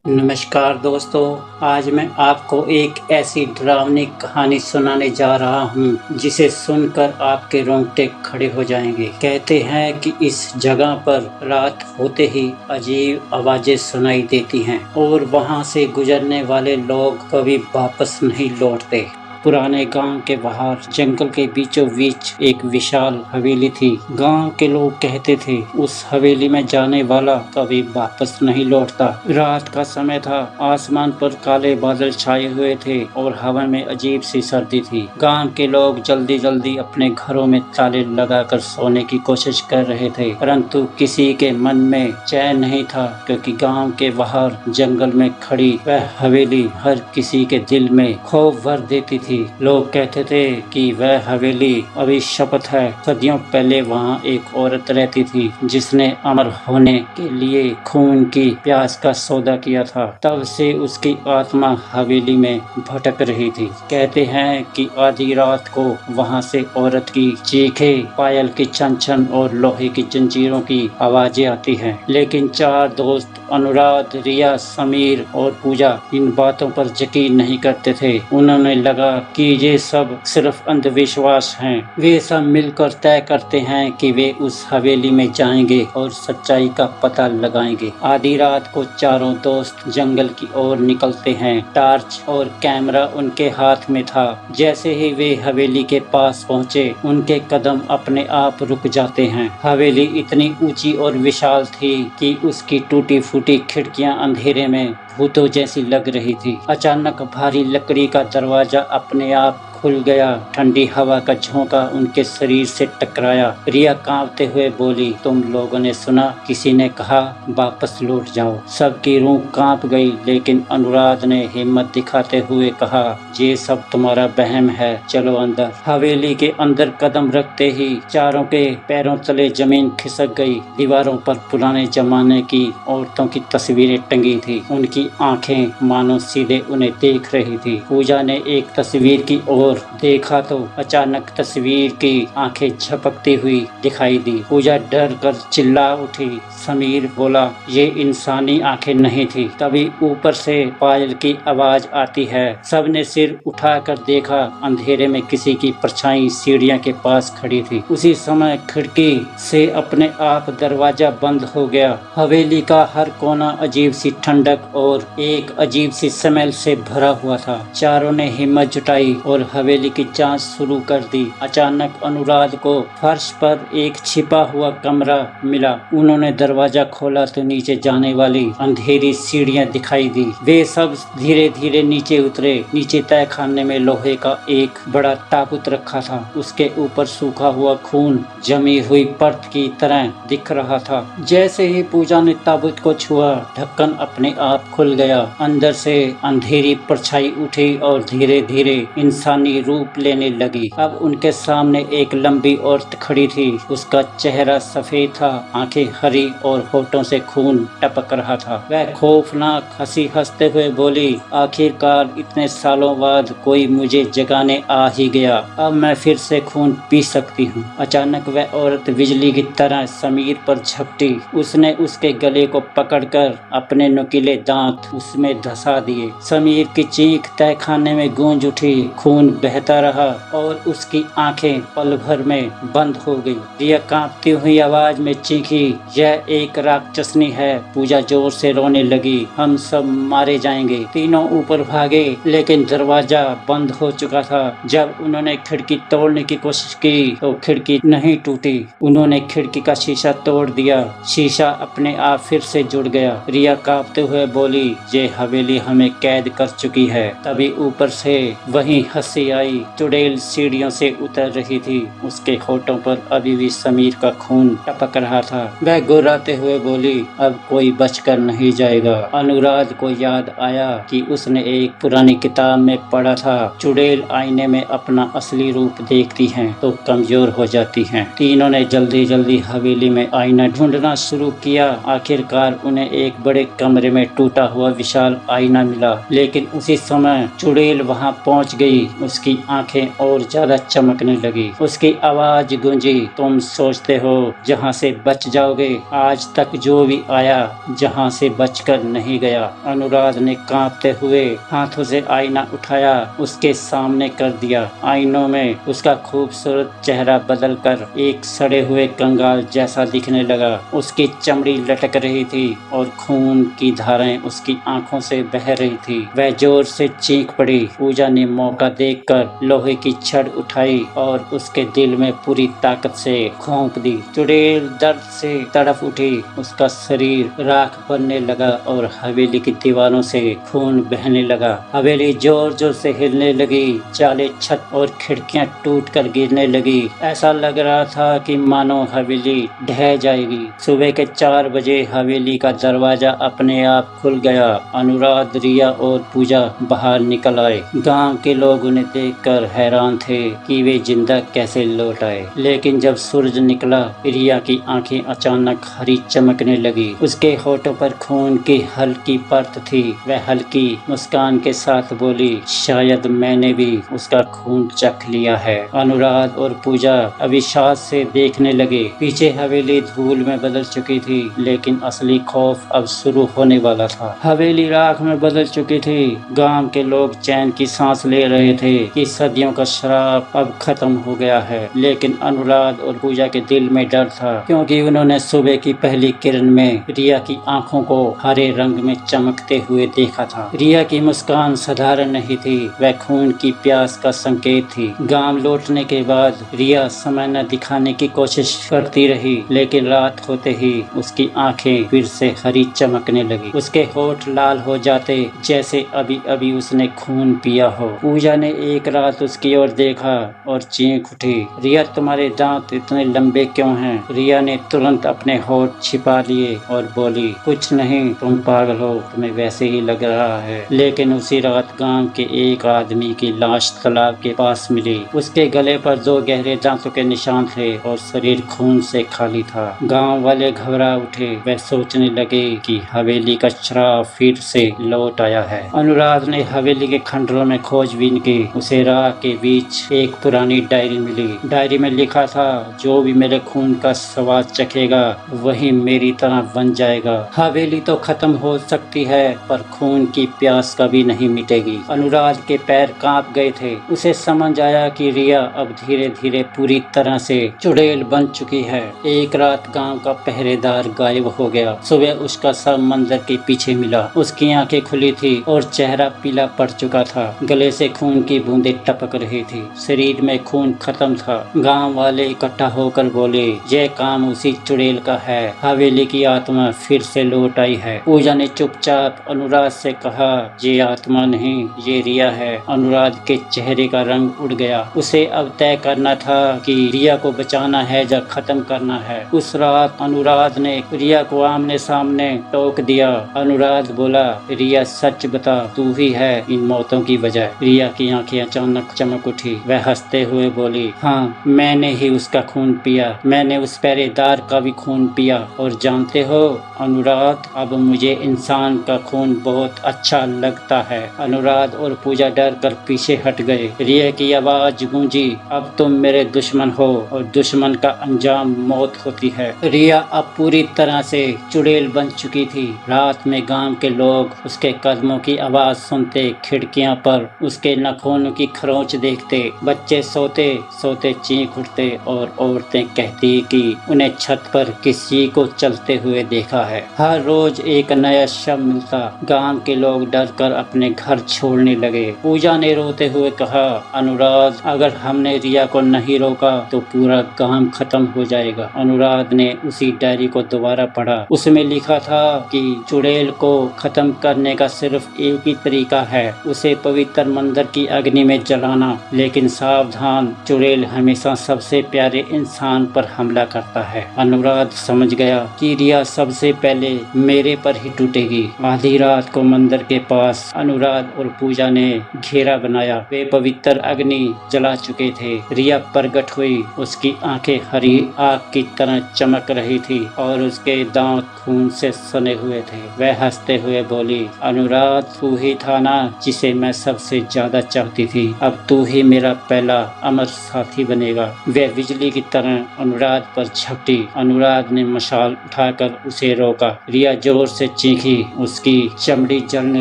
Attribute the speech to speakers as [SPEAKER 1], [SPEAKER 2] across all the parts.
[SPEAKER 1] नमस्कार दोस्तों, आज मैं आपको एक ऐसी डरावनी कहानी सुनाने जा रहा हूँ जिसे सुनकर आपके रोंगटे खड़े हो जाएंगे। कहते हैं कि इस जगह पर रात होते ही अजीब आवाजें सुनाई देती हैं और वहाँ से गुजरने वाले लोग कभी वापस नहीं लौटते। पुराने गांव के बाहर जंगल के बीचों बीच एक विशाल हवेली थी। गांव के लोग कहते थे उस हवेली में जाने वाला कभी वापस नहीं लौटता। रात का समय था, आसमान पर काले बादल छाए हुए थे और हवा में अजीब सी सर्दी थी। गांव के लोग जल्दी जल्दी अपने घरों में ताले लगाकर सोने की कोशिश कर रहे थे, परंतु किसी के मन में चैन नहीं था, क्योंकि गांव के बाहर जंगल में खड़ी वह हवेली हर किसी के दिल में खौफ भर देती थी। लोग कहते थे कि वह हवेली अभी शपथ है। सदियों पहले वहाँ एक औरत रहती थी जिसने अमर होने के लिए खून की प्यास का सौदा किया था। तब से उसकी आत्मा हवेली में भटक रही थी। कहते हैं कि आधी रात को वहाँ से औरत की चीखें, पायल की छन छन और लोहे की जंजीरों की आवाजें आती हैं। लेकिन चार दोस्त अनुराग, रिया, समीर और पूजा इन बातों पर यकीन नहीं करते थे। उन्होंने लगा कि ये सब सिर्फ अंधविश्वास हैं। वे सब मिलकर तय करते हैं कि वे उस हवेली में जाएंगे और सच्चाई का पता लगाएंगे। आधी रात को चारों दोस्त जंगल की ओर निकलते हैं। टॉर्च और कैमरा उनके हाथ में था। जैसे ही वे हवेली के पास पहुंचे, उनके कदम अपने आप रुक जाते हैं। हवेली इतनी ऊंची और विशाल थी कि उसकी टूटी फूटी खिड़कियां अंधेरे में भूतों जैसी लग रही थी। अचानक भारी लकड़ी का दरवाजा अपने आप खुल गया। ठंडी हवा का झोंका उनके शरीर से टकराया। रिया कांपते हुए बोली, तुम लोगों ने सुना? किसी ने कहा वापस लौट जाओ। सबकी रूह कांप गई, लेकिन अनुराग ने हिम्मत दिखाते हुए कहा, ये सब तुम्हारा वहम है, चलो अंदर। हवेली के अंदर कदम रखते ही चारों के पैरों तले जमीन खिसक गई। दीवारों पर पुराने जमाने की औरतों की तस्वीरें टंगी थी। उनकी आंखें मानो सीधे उन्हें देख रही थी। पूजा ने एक तस्वीर की ओर देखा तो अचानक तस्वीर की आंखें झपकती हुई दिखाई दी। पूजा डर कर चिल्ला उठी। समीर बोला, ये इंसानी आंखें नहीं थी। तभी ऊपर से पायल की आवाज आती है। सबने सिर उठाकर देखा। अंधेरे में किसी की परछाई सीढ़ियां के पास खड़ी थी। उसी समय खिड़की से अपने आप दरवाजा बंद हो गया। हवेली का हर कोना अजीब सी ठंडक और एक अजीब सी स्मेल से भरा हुआ था। चारों ने हिम्मत जुटाई और हवेली की जांच शुरू कर दी। अचानक अनुराग को फर्श पर एक छिपा हुआ कमरा मिला। उन्होंने दरवाजा खोला तो नीचे जाने वाली अंधेरी सीढ़ियां दिखाई दी। वे सब धीरे धीरे नीचे उतरे। नीचे तहखाने में लोहे का एक बड़ा ताबूत रखा था। उसके ऊपर सूखा हुआ खून जमी हुई परत की तरह दिख रहा था। जैसे ही पूजा ने ताबूत को छुआ, ढक्कन अपने आप खुल गया। अंदर से अंधेरी परछाई उठी और धीरे धीरे इंसानी रूप लेने लगी। अब उनके सामने एक लंबी औरत खड़ी थी। उसका चेहरा सफेद था, आंखें हरी और होठों से खून टपक रहा था। वह खौफनाक हंसी हंसते हुए बोली, आखिरकार इतने सालों बाद कोई मुझे जगाने आ ही गया। अब मैं फिर से खून पी सकती हूँ। अचानक वह औरत बिजली की तरह समीर पर झपटी। उसने उसके गले को पकड़कर अपने नुकीले दांत उसमें धंसा दिए। समीर की चीख तहखाने में गूंज उठी। खून बहता रहा और उसकी आंखें पल भर में बंद हो गई। रिया कांपती हुई आवाज में चीखी, यह एक राक्षसनी है। पूजा जोर से रोने लगी, हम सब मारे जाएंगे। तीनों ऊपर भागे, लेकिन दरवाजा बंद हो चुका था। जब उन्होंने खिड़की तोड़ने की कोशिश की तो खिड़की नहीं टूटी। उन्होंने खिड़की का शीशा तोड़ दिया। शीशा अपने आप फिर से जुड़ गया। रिया कांपते हुए बोली, ये हवेली हमें कैद कर चुकी है। तभी ऊपर से वही हंसी आई। चुड़ैल सीढ़ियों से उतर रही थी। उसके होठों पर अभी भी समीर का खून टपक रहा था। वह गुर्राते हुए बोली, अब कोई बचकर नहीं जाएगा। अनुराग को याद आया कि उसने एक पुरानी किताब में पढ़ा था, चुड़ैल आईने में अपना असली रूप देखती हैं तो कमजोर हो जाती हैं। तीनों ने जल्दी जल्दी हवेली में आईना ढूंढना शुरू किया। आखिरकार उन्हें एक बड़े कमरे में टूटा हुआ विशाल आईना मिला। लेकिन उसी समय चुड़ैल वहां पहुंच गई। उसकी आंखें और ज्यादा चमकने लगी। उसकी आवाज गूंजी, तुम सोचते हो जहाँ से बच जाओगे, आज तक जो भी आया जहाँ से बचकर नहीं गया। अनुराग ने कांपते हुए हाथों से आईना उठाया, उसके सामने कर दिया। आईनों में उसका खूबसूरत चेहरा बदलकर एक सड़े हुए कंगाल जैसा दिखने लगा। उसकी चमड़ी लटक रही थी और खून की धाराएं उसकी आंखों से बह रही थी। वह जोर से चीख पड़ी। पूजा ने मौका देखकर लोहे की छड़ उठाई और उसके दिल में पूरी ताकत से घोंप दी। चुड़ैल दर्द से तड़प उठी, उसका शरीर राख बनने लगा और हवेली की दीवारों से खून बहने लगा। हवेली जोर जोर से हिलने लगी, जाले, छत और खिड़कियां टूटकर गिरने लगी। ऐसा लग रहा था कि मानो हवेली ढह जाएगी। सुबह के 4 बजे हवेली का दरवाजा अपने आप खुल गया। अनुराग, रिया और पूजा बाहर निकल आए। गांव के लोग उन्हें देखकर हैरान थे कि वे जिंदा कैसे लौट आए। लेकिन जब सूरज निकला, रिया की आंखें अचानक हरी चमकने लगी। उसके होठों पर खून की हल्की परत थी। वह हल्की मुस्कान के साथ बोली, शायद मैंने भी उसका खून चख लिया है। अनुराग और पूजा अविश्वास से देखने लगे। पीछे हवेली धूल में बदल चुकी थी, लेकिन असली खौफ अब शुरू होने वाला था। हवेली राख में बदल चुकी थी। गांव के लोग चैन की सांस ले रहे थे कि सदियों का श्राप अब खत्म हो गया है। लेकिन अनुराग और पूजा के दिल में डर था, क्योंकि उन्होंने सुबह की पहली किरण में रिया की आंखों को हरे रंग में चमकते हुए देखा था। रिया की मुस्कान साधारण नहीं थी, वह खून की प्यास का संकेत थी। गांव लौटने के बाद रिया समय न दिखाने की कोशिश करती रही, लेकिन रात होते ही उसकी आंखें फिर से हरी चमकने लगी। उसके होठ लाल हो जाते जैसे अभी अभी उसने खून पिया हो। पूजा ने एक रात उसकी ओर देखा और चीख उठी, रिया, तुम्हारे दांत इतने लंबे क्यों हैं? रिया ने तुरंत अपने होठ छिपा लिए और बोली, कुछ नहीं, तुम पागल हो, तुम्हें वैसे ही लग रहा है। लेकिन उसी रात गांव के एक आदमी की लाश तालाब के पास मिली। उसके गले पर 2 गहरे दांतों के निशान थे और शरीर खून से खाली था। गांव वाले घबरा उठे। वह सोचने लगे कि हवेली का श्राप फिर से लौट आया है। अनुराग ने हवेली के खंडरों में खोजबीन की। उसे राह के बीच एक पुरानी डायरी मिली। डायरी में लिखा था, जो भी मेरे खून का स्वाद चखेगा वही मेरी तरह बन जाएगा। हवेली तो खत्म हो सकती है, पर खून की प्यास कभी नहीं मिटेगी। अनुराग के पैर कांप गए थे। उसे समझ आया कि रिया अब धीरे धीरे पूरी तरह से चुड़ैल बन चुकी है। एक रात गांव का पहरेदार गायब हो गया। सुबह उसका शव मंदिर के पीछे मिला। उसकी आंखें खुली थी और चेहरा पीला पड़ चुका था। गले से खून की बूंदें टपक रही थी। शरीर में खून खत्म था। गांव वाले इकट्ठा होकर बोले, यह काम उसी चुड़ैल का है। हवेली की आत्मा फिर से लौट आई है। पूजा ने चुपचाप अनुराग से कहा, ये आत्मा नहीं, ये रिया है। अनुराग के चेहरे का रंग उड़ गया। उसे अब तय करना था कि रिया को बचाना है या खत्म करना है। उस रात अनुराग ने रिया को आमने सामने टोक दिया। अनुराग बोला, रिया, सच बता, तू ही है इन मौतों की वजह। रिया की आंखें अचानक चमक उठी। वह हंसते हुए बोली, हाँ, मैंने ही उसका खून पिया। मैंने उस पहरेदार का भी खून पिया। और जानते हो अनुराग, अब मुझे इंसान का खून बहुत अच्छा लगता है। अनुराग और पूजा डर कर पीछे हट गए। रिया की आवाज गूंजी, अब तुम मेरे दुश्मन हो और दुश्मन का अंजाम मौत होती है। रिया अब पूरी तरह से चुड़ैल बन चुकी थी। रात में गांव के लोग उसके कदमों की आवाज सुनते, खिड़कियां पर उसके नाखूनों की खरोंच देखते। बच्चे सोते सोते चीख उठते और औरतें कहती कि उन्हें छत पर किसी को चलते हुए देखा है। हर रोज एक नया शव मिलता। गांव के लोग डर कर अपने घर छोड़ने लगे। पूजा ने रोते हुए कहा, अनुराग, अगर हमने रिया को नहीं रोका तो पूरा गांव खत्म हो जाएगा। अनुराग ने उसी डायरी को दोबारा पढ़ा। उसमें लिखा था कि चुड़ैल को खत्म करने का सिर्फ एक ही तरीका है, उसे पवित्र मंदिर की अग्नि में जलाना। लेकिन सावधान, चुड़ैल हमेशा सबसे प्यारे इंसान पर हमला करता है। अनुराग समझ गया कि रिया सबसे पहले मेरे पर ही टूटेगी। आधी रात को मंदिर के पास अनुराग और पूजा ने घेरा बनाया। वे पवित्र अग्नि जला चुके थे। रिया प्रकट हुई। उसकी आंखें हरी आग की तरह चमक रही थी और उसके दांत खून से सने हुए थे। वह हंसते हुए बोली, अनुराग, तू ही था ना जिसे मैं सबसे ज्यादा चाहती चुकी थी। अब तू ही मेरा पहला अमर साथी बनेगा। वह बिजली की तरह अनुराग पर झपटी। अनुराग ने मशाल उठाकर उसे रोका। रिया जोर से चीखी, उसकी चमड़ी जलने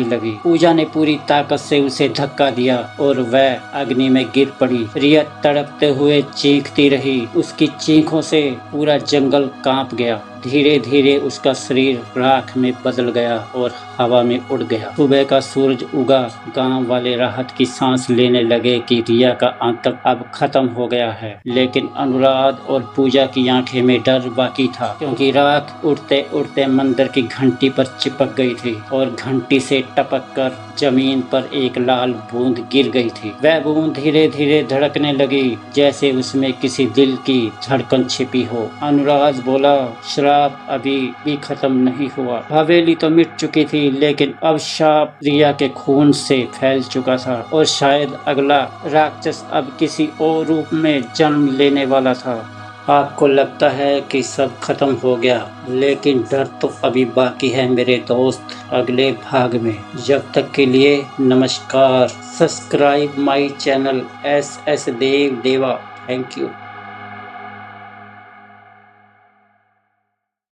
[SPEAKER 1] लगी। पूजा ने पूरी ताकत से उसे धक्का दिया और वह अग्नि में गिर पड़ी। रिया तड़पते हुए चीखती रही। उसकी चीखों से पूरा जंगल कांप गया। धीरे धीरे उसका शरीर राख में बदल गया और हवा में उड़ गया। सुबह का सूरज उगा। गांव वाले राहत की सांस लेने लगे कि रिया का आतंक अब खत्म हो गया है। लेकिन अनुराग और पूजा की आंखें में डर बाकी था, क्योंकि राख उड़ते उड़ते मंदिर की घंटी पर चिपक गई थी और घंटी से टपक कर जमीन पर एक लाल बूंद गिर गई थी। वह बूंद धीरे धीरे धड़कने लगी, जैसे उसमें किसी दिल की धड़कन छिपी हो। अनुराग बोला, श्राप अभी भी खत्म नहीं हुआ। हवेली तो मिट चुकी थी, लेकिन अब श्राप रिया के खून से फैल चुका था और शायद अगला राक्षस अब किसी और रूप में जन्म लेने वाला था। आपको लगता है कि सब खत्म हो गया, लेकिन डर तो अभी बाकी है मेरे दोस्त, अगले भाग में। जब तक के लिए नमस्कार। सब्सक्राइब माय चैनल SS देव देवा। Thank you.